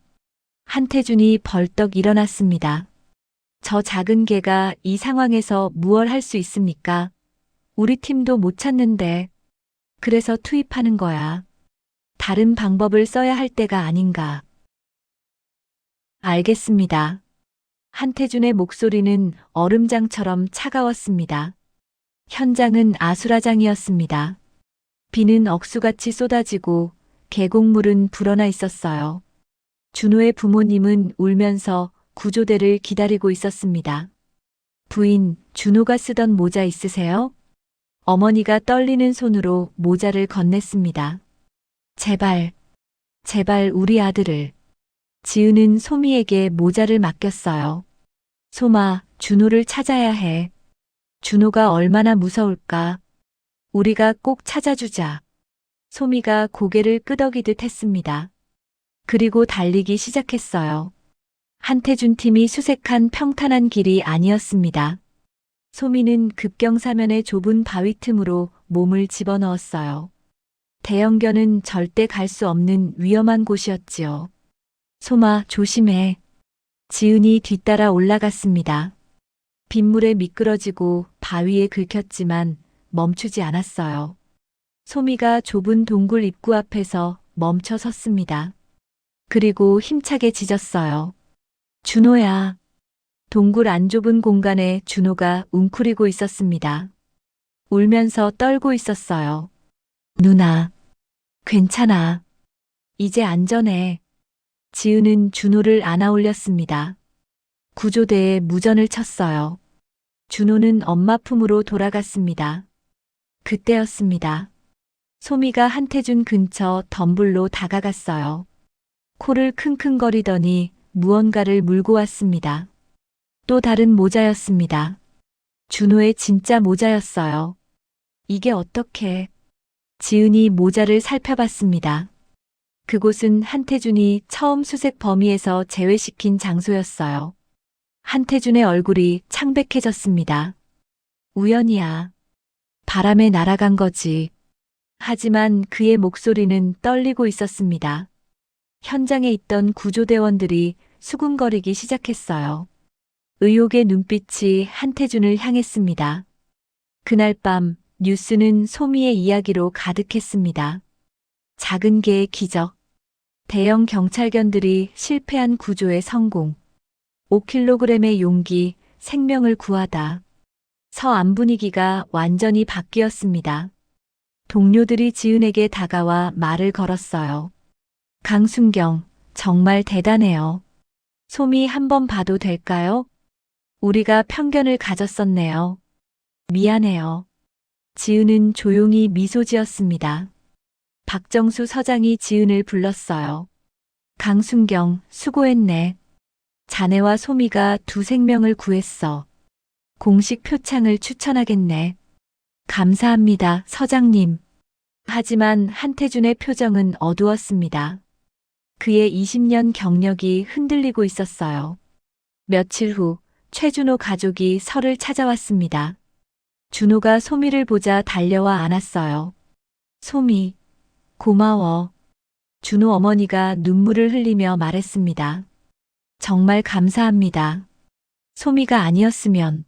한태준이 벌떡 일어났습니다. 저 작은 개가 이 상황에서 무얼 할 수 있습니까? 우리 팀도 못 찾는데. 그래서 투입하는 거야. 다른 방법을 써야 할 때가 아닌가. 알겠습니다. 한태준의 목소리는 얼음장처럼 차가웠습니다. 현장은 아수라장이었습니다. 비는 억수같이 쏟아지고 계곡물은 불어나 있었어요. 준호의 부모님은 울면서 구조대를 기다리고 있었습니다. 부인, 준호가 쓰던 모자 있으세요? 어머니가 떨리는 손으로 모자를 건넸습니다. 제발, 제발 우리 아들을. 지은은 소미에게 모자를 맡겼어요. 소마, 준호를 찾아야 해. 준호가 얼마나 무서울까? 우리가 꼭 찾아주자. 소미가 고개를 끄덕이듯 했습니다. 그리고 달리기 시작했어요. 한태준 팀이 수색한 평탄한 길이 아니었습니다. 소미는 급경사면의 좁은 바위 틈으로 몸을 집어넣었어요. 대형견은 절대 갈 수 없는 위험한 곳이었지요. 소마, 조심해. 지은이 뒤따라 올라갔습니다. 빗물에 미끄러지고 바위에 긁혔지만 멈추지 않았어요. 소미가 좁은 동굴 입구 앞에서 멈춰 섰습니다. 그리고 힘차게 짖었어요. 준호야. 동굴 안 좁은 공간에 준호가 웅크리고 있었습니다. 울면서 떨고 있었어요. 누나, 괜찮아. 이제 안전해. 지은은 준호를 안아 올렸습니다. 구조대에 무전을 쳤어요. 준호는 엄마 품으로 돌아갔습니다. 그때였습니다. 소미가 한태준 근처 덤불로 다가갔어요. 코를 킁킁거리더니 무언가를 물고 왔습니다. 또 다른 모자였습니다. 준호의 진짜 모자였어요. 이게 어떻게? 지은이 모자를 살펴봤습니다. 그곳은 한태준이 처음 수색 범위에서 제외시킨 장소였어요. 한태준의 얼굴이 창백해졌습니다. 우연이야. 바람에 날아간 거지. 하지만 그의 목소리는 떨리고 있었습니다. 현장에 있던 구조대원들이 수군거리기 시작했어요. 의혹의 눈빛이 한태준을 향했습니다. 그날 밤 뉴스는 소미의 이야기로 가득했습니다. 작은 개의 기적, 대형 경찰견들이 실패한 구조의 성공, 5kg의 용기, 생명을 구하다. 서안 분위기가 완전히 바뀌었습니다. 동료들이 지은에게 다가와 말을 걸었어요. 강순경, 정말 대단해요. 소미 한번 봐도 될까요? 우리가 편견을 가졌었네요. 미안해요. 지은은 조용히 미소 지었습니다. 박정수 서장이 지은을 불렀어요. 강순경, 수고했네. 자네와 소미가 두 생명을 구했어. 공식 표창을 추천하겠네. 감사합니다, 서장님. 하지만 한태준의 표정은 어두웠습니다. 그의 20년 경력이 흔들리고 있었어요. 며칠 후 최준호 가족이 설을 찾아왔습니다. 준호가 소미를 보자 달려와 안았어요. 소미, 고마워. 준호 어머니가 눈물을 흘리며 말했습니다. 정말 감사합니다. 소미가 아니었으면.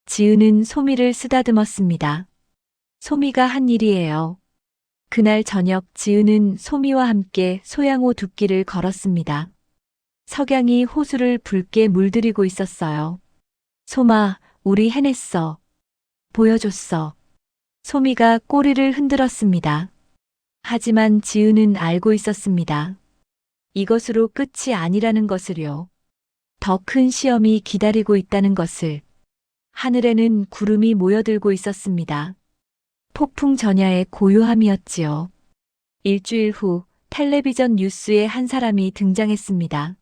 지은은 소미를 쓰다듬었습니다. 소미가 한 일이에요. 그날 저녁 지은은 소미와 함께 소양호 둑길을 걸었습니다. 석양이 호수를 붉게 물들이고 있었어요. 소마, 우리 해냈어. 보여줬어. 소미가 꼬리를 흔들었습니다. 하지만 지은은 알고 있었습니다. 이것으로 끝이 아니라는 것을요. 더 큰 시험이 기다리고 있다는 것을. 하늘에는 구름이 모여들고 있었습니다. 폭풍 전야의 고요함이었지요. 일주일 후 텔레비전 뉴스에 한 사람이 등장했습니다.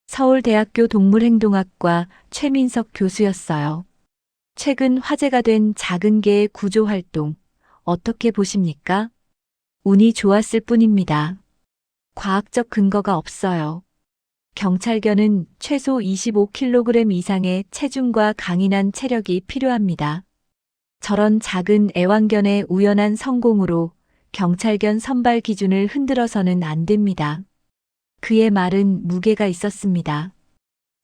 서울대학교 동물행동학과 최민석 교수였어요. 최근 화제가 된 작은 개의 구조 활동, 어떻게 보십니까? 운이 좋았을 뿐입니다. 과학적 근거가 없어요. 경찰견은 최소 25kg 이상의 체중과 강인한 체력이 필요합니다. 저런 작은 애완견의 우연한 성공으로 경찰견 선발 기준을 흔들어서는 안 됩니다. 그의 말은 무게가 있었습니다.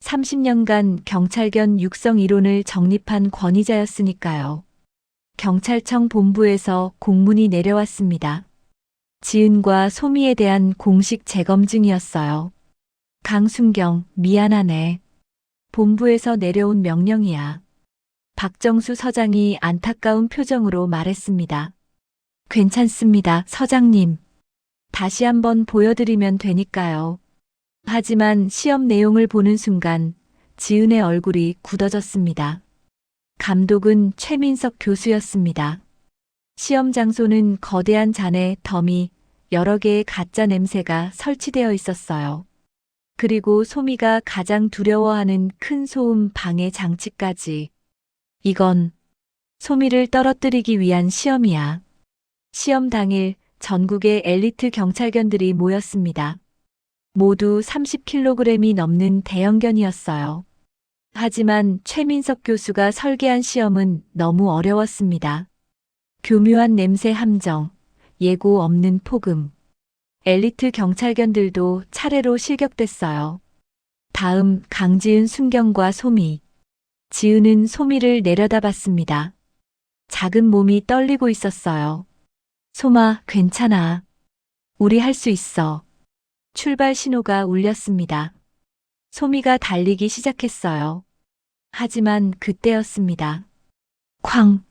30년간 경찰견 육성 이론을 정립한 권위자였으니까요. 경찰청 본부에서 공문이 내려왔습니다. 지은과 소미에 대한 공식 재검증이었어요. 강순경, 미안하네. 본부에서 내려온 명령이야. 박정수 서장이 안타까운 표정으로 말했습니다. 괜찮습니다, 서장님. 다시 한번 보여드리면 되니까요. 하지만 시험 내용을 보는 순간 지은의 얼굴이 굳어졌습니다. 감독은 최민석 교수였습니다. 시험 장소는 거대한 잔에 더미, 여러 개의 가짜 냄새가 설치되어 있었어요. 그리고 소미가 가장 두려워하는 큰 소음 방해 장치까지. 이건 소미를 떨어뜨리기 위한 시험이야. 시험 당일 전국의 엘리트 경찰견들이 모였습니다. 모두 30kg이 넘는 대형견이었어요. 하지만 최민석 교수가 설계한 시험은 너무 어려웠습니다. 교묘한 냄새 함정, 예고 없는 폭음. 엘리트 경찰견들도 차례로 실격됐어요. 다음 강지은 순경과 소미. 지은은 소미를 내려다봤습니다. 작은 몸이 떨리고 있었어요. 소마, 괜찮아. 우리 할 수 있어. 출발 신호가 울렸습니다. 소미가 달리기 시작했어요. 하지만 그때였습니다. 쾅!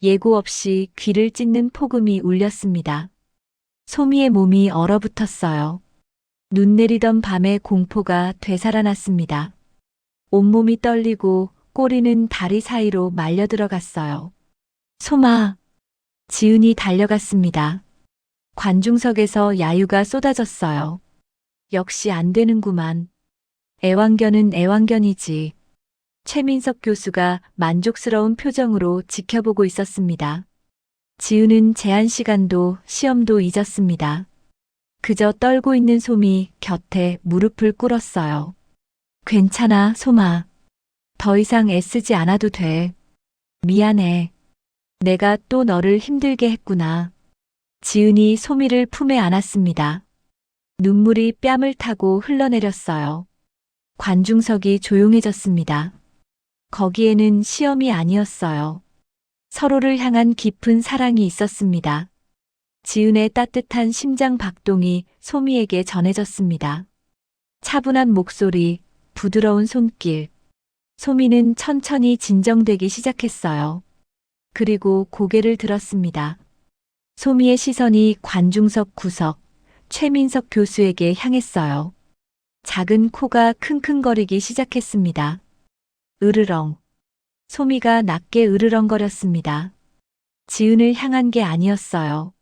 예고 없이 귀를 찢는 폭음이 울렸습니다. 소미의 몸이 얼어붙었어요. 눈 내리던 밤의 공포가 되살아났습니다. 온몸이 떨리고 꼬리는 다리 사이로 말려 들어갔어요. 소마! 지은이 달려갔습니다. 관중석에서 야유가 쏟아졌어요. 역시 안 되는구만. 애완견은 애완견이지. 최민석 교수가 만족스러운 표정으로 지켜보고 있었습니다. 지은은 제한 시간도 시험도 잊었습니다. 그저 떨고 있는 소미 곁에 무릎을 꿇었어요. 괜찮아, 소마. 더 이상 애쓰지 않아도 돼. 미안해. 내가 또 너를 힘들게 했구나. 지은이 소미를 품에 안았습니다. 눈물이 뺨을 타고 흘러내렸어요. 관중석이 조용해졌습니다. 거기에는 시험이 아니었어요. 서로를 향한 깊은 사랑이 있었습니다. 지은의 따뜻한 심장 박동이 소미에게 전해졌습니다. 차분한 목소리, 부드러운 손길. 소미는 천천히 진정되기 시작했어요. 그리고 고개를 들었습니다. 소미의 시선이 관중석 구석, 최민석 교수에게 향했어요. 작은 코가 킁킁거리기 시작했습니다. 으르렁. 소미가 낮게 으르렁거렸습니다. 지은을 향한 게 아니었어요.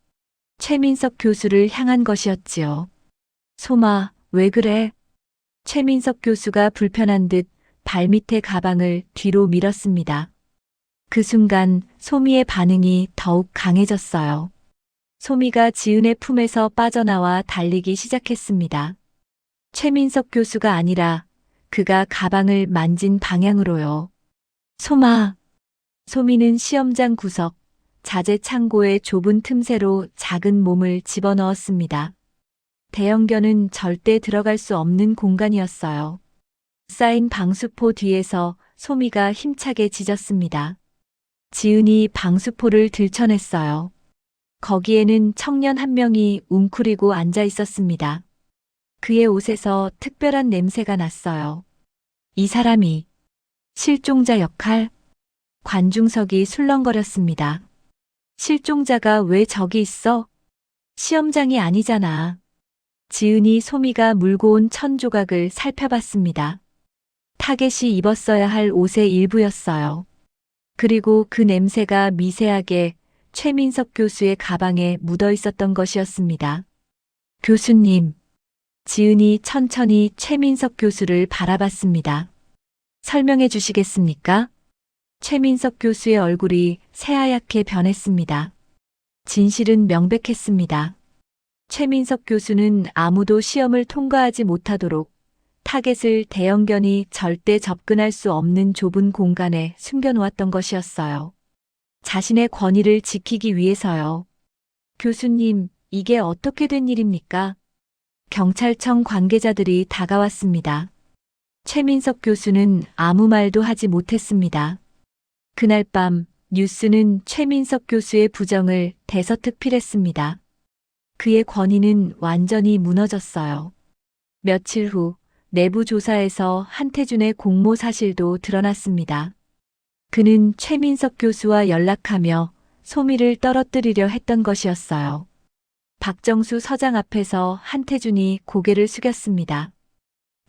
최민석 교수를 향한 것이었지요. 소마, 왜 그래? 최민석 교수가 불편한 듯 발밑의 가방을 뒤로 밀었습니다. 그 순간 소미의 반응이 더욱 강해졌어요. 소미가 지은의 품에서 빠져나와 달리기 시작했습니다. 최민석 교수가 아니라 그가 가방을 만진 방향으로요. 소마. 소미는 시험장 구석, 자재 창고의 좁은 틈새로 작은 몸을 집어넣었습니다. 대형견은 절대 들어갈 수 없는 공간이었어요. 쌓인 방수포 뒤에서 소미가 힘차게 짖었습니다. 지은이 방수포를 들춰냈어요. 거기에는 청년 한 명이 웅크리고 앉아 있었습니다. 그의 옷에서 특별한 냄새가 났어요. 이 사람이 실종자 역할? 관중석이 술렁거렸습니다. 실종자가 왜 저기 있어? 시험장이 아니잖아. 지은이 소미가 물고 온 천 조각을 살펴봤습니다. 타겟이 입었어야 할 옷의 일부였어요. 그리고 그 냄새가 미세하게 최민석 교수의 가방에 묻어 있었던 것이었습니다. 교수님. 지은이 천천히 최민석 교수를 바라봤습니다. 설명해 주시겠습니까? 최민석 교수의 얼굴이 새하얗게 변했습니다. 진실은 명백했습니다. 최민석 교수는 아무도 시험을 통과하지 못하도록 타겟을 대형견이 절대 접근할 수 없는 좁은 공간에 숨겨놓았던 것이었어요. 자신의 권위를 지키기 위해서요. 교수님, 이게 어떻게 된 일입니까? 경찰청 관계자들이 다가왔습니다. 최민석 교수는 아무 말도 하지 못했습니다. 그날 밤 뉴스는 최민석 교수의 부정을 대서특필했습니다. 그의 권위는 완전히 무너졌어요. 며칠 후 내부 조사에서 한태준의 공모 사실도 드러났습니다. 그는 최민석 교수와 연락하며 소미를 떨어뜨리려 했던 것이었어요. 박정수 서장 앞에서 한태준이 고개를 숙였습니다.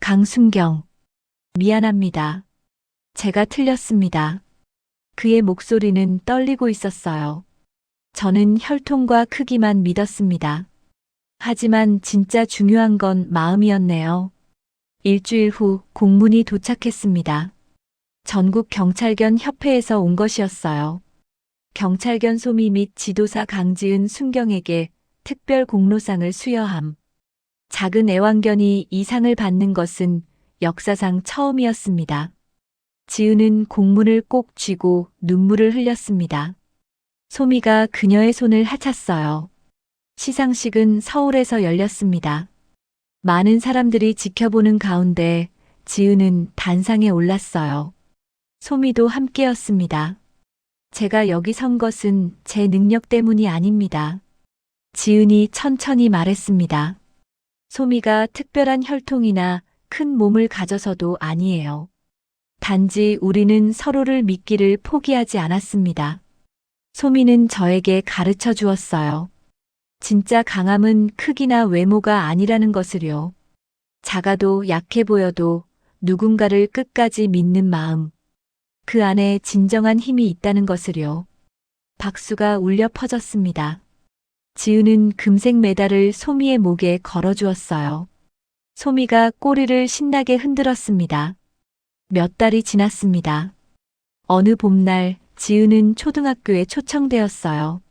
강순경, 미안합니다. 제가 틀렸습니다. 그의 목소리는 떨리고 있었어요. 저는 혈통과 크기만 믿었습니다. 하지만 진짜 중요한 건 마음이었네요. 일주일 후 공문이 도착했습니다. 전국 경찰견 협회에서 온 것이었어요. 경찰견 소미 및 지도사 강지은 순경에게 특별 공로상을 수여함. 작은 애완견이 이 상을 받는 것은 역사상 처음이었습니다. 지은은 공문을 꼭 쥐고 눈물을 흘렸습니다. 소미가 그녀의 손을 하찼어요. 시상식은 서울에서 열렸습니다. 많은 사람들이 지켜보는 가운데 지은은 단상에 올랐어요. 소미도 함께였습니다. 제가 여기 선 것은 제 능력 때문이 아닙니다. 지은이 천천히 말했습니다. 소미가 특별한 혈통이나 큰 몸을 가져서도 아니에요. 단지 우리는 서로를 믿기를 포기하지 않았습니다. 소미는 저에게 가르쳐 주었어요. 진짜 강함은 크기나 외모가 아니라는 것을요. 작아도 약해 보여도 누군가를 끝까지 믿는 마음. 그 안에 진정한 힘이 있다는 것을요. 박수가 울려 퍼졌습니다. 지은은 금색 메달을 소미의 목에 걸어주었어요. 소미가 꼬리를 신나게 흔들었습니다. 몇 달이 지났습니다. 어느 봄날 지은은 초등학교에 초청되었어요.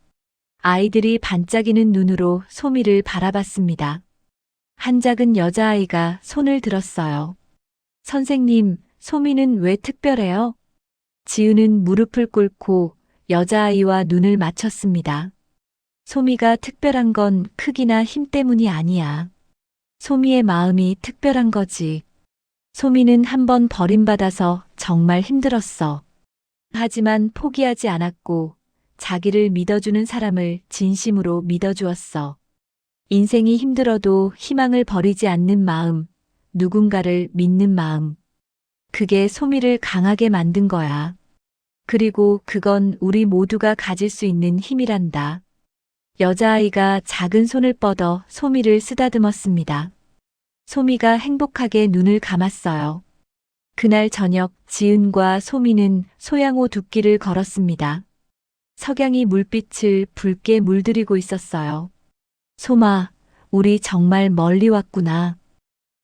아이들이 반짝이는 눈으로 소미를 바라봤습니다. 한 작은 여자아이가 손을 들었어요. 선생님, 소미는 왜 특별해요? 지은은 무릎을 꿇고 여자아이와 눈을 맞췄습니다. 소미가 특별한 건 크기나 힘 때문이 아니야. 소미의 마음이 특별한 거지. 소미는 한 번 버림받아서 정말 힘들었어. 하지만 포기하지 않았고 자기를 믿어주는 사람을 진심으로 믿어주었어. 인생이 힘들어도 희망을 버리지 않는 마음, 누군가를 믿는 마음. 그게 소미를 강하게 만든 거야. 그리고 그건 우리 모두가 가질 수 있는 힘이란다. 여자아이가 작은 손을 뻗어 소미를 쓰다듬었습니다. 소미가 행복하게 눈을 감았어요. 그날 저녁 지은과 소미는 소양호 둑길을 걸었습니다. 석양이 물빛을 붉게 물들이고 있었어요. 소마, 우리 정말 멀리 왔구나.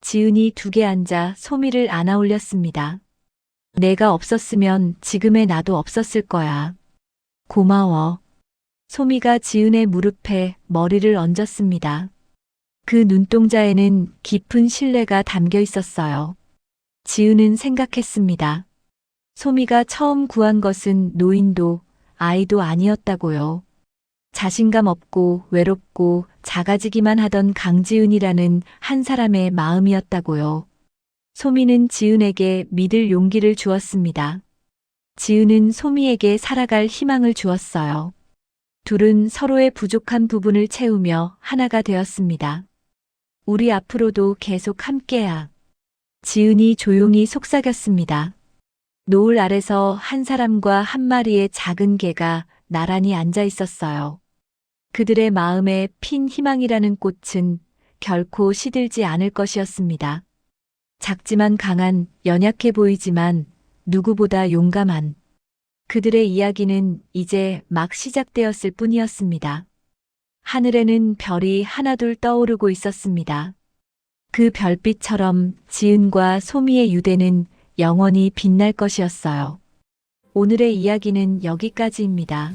지은이 둑에 앉아 소미를 안아 올렸습니다. 내가 없었으면 지금의 나도 없었을 거야. 고마워. 소미가 지은의 무릎에 머리를 얹었습니다. 그 눈동자에는 깊은 신뢰가 담겨 있었어요. 지은은 생각했습니다. 소미가 처음 구한 것은 노인도 아이도 아니었다고요. 자신감 없고 외롭고 작아지기만 하던 강지은이라는 한 사람의 마음이었다고요. 소미는 지은에게 믿을 용기를 주었습니다. 지은은 소미에게 살아갈 희망을 주었어요. 둘은 서로의 부족한 부분을 채우며 하나가 되었습니다. 우리 앞으로도 계속 함께야. 지은이 조용히 속삭였습니다. 노을 아래서 한 사람과 한 마리의 작은 개가 나란히 앉아 있었어요. 그들의 마음에 핀 희망이라는 꽃은 결코 시들지 않을 것이었습니다. 작지만 강한, 연약해 보이지만 누구보다 용감한. 그들의 이야기는 이제 막 시작되었을 뿐이었습니다. 하늘에는 별이 하나둘 떠오르고 있었습니다. 그 별빛처럼 지은과 소미의 유대는 영원히 빛날 것이었어요. 오늘의 이야기는 여기까지입니다.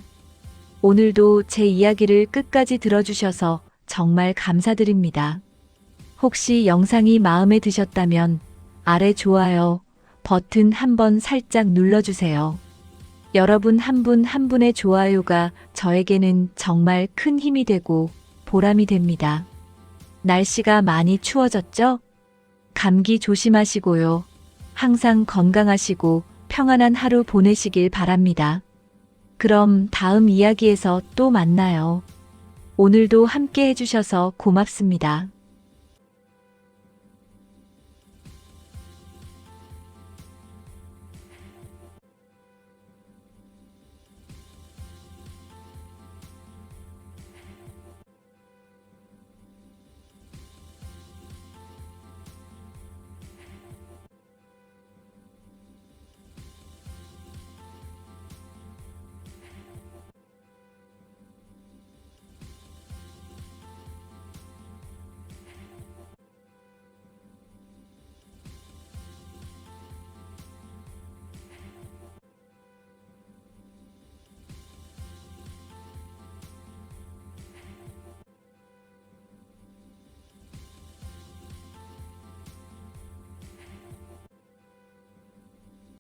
오늘도 제 이야기를 끝까지 들어주셔서 정말 감사드립니다. 혹시 영상이 마음에 드셨다면 아래 좋아요 버튼 한번 살짝 눌러주세요. 여러분 한 분 한 분의 좋아요가 저에게는 정말 큰 힘이 되고 보람이 됩니다. 날씨가 많이 추워졌죠? 감기 조심하시고요. 항상 건강하시고 평안한 하루 보내시길 바랍니다. 그럼 다음 이야기에서 또 만나요. 오늘도 함께 해주셔서 고맙습니다.